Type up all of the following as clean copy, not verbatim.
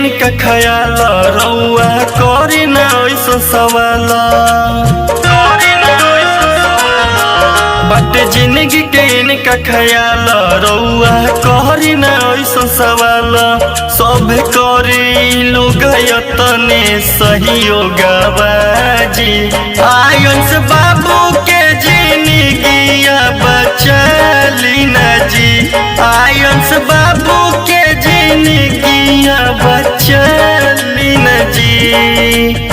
इनका ख्याल रउआ करी ना ऐसा सवाल बाटे जिंदगी के इनका ख्याल रउआ करी ना ऐसा सवाल सब करी लोग तने सहयोग बाजी आयुष बाबू के जिंदगी बचली न जी आयुष बाबू के जिंदगी बचली न जी।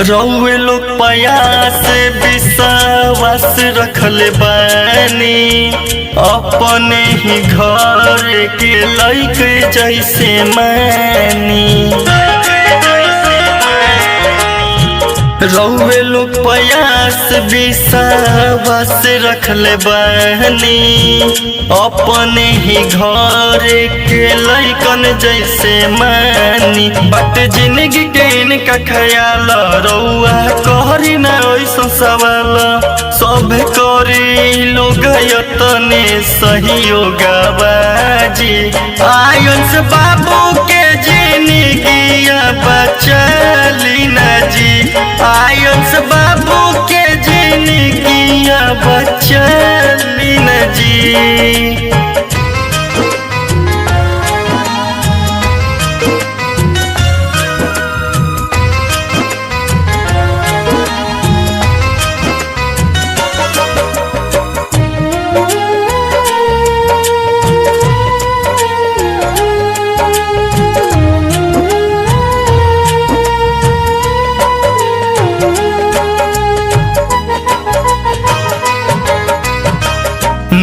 रउए लोग प्रयास विश्वास रखले बानी अपने ही घर के लइके जैसे मानी रउए लोग प्रयास विश्वास रखले बानी अपने ही घर के लइकन जैसे मानी बट जिंदगी के इनका ख्याल रउआ करी ना ऐसा सवाल सब करी लोग तने सहयोग बाजी आयुष बाबू के जिंदगी बचली न जी आयुष बाबू के जिंदगी बचली न जी।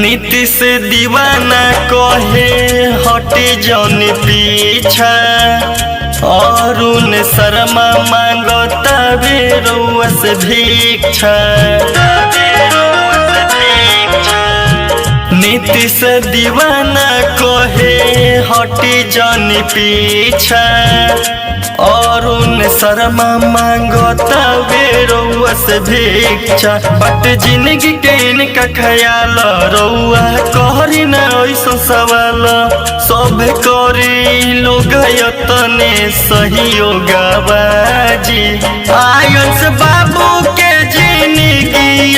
नीतीश दीवाना कहे हटे जौन पीछा अरुण शर्मा मांगता बेरुआ से भिक्षा नीतीश दीवाना कहे हटे जौन पीछा अरुण शर्मा मांगता बेरुआ से भिक्षा बट जिंदगी के इनका ख्याल रउआ करी ना ऐसा सवाल सब करी लोग तने सहयोग बाजी आयुष बाबू के जिंदगी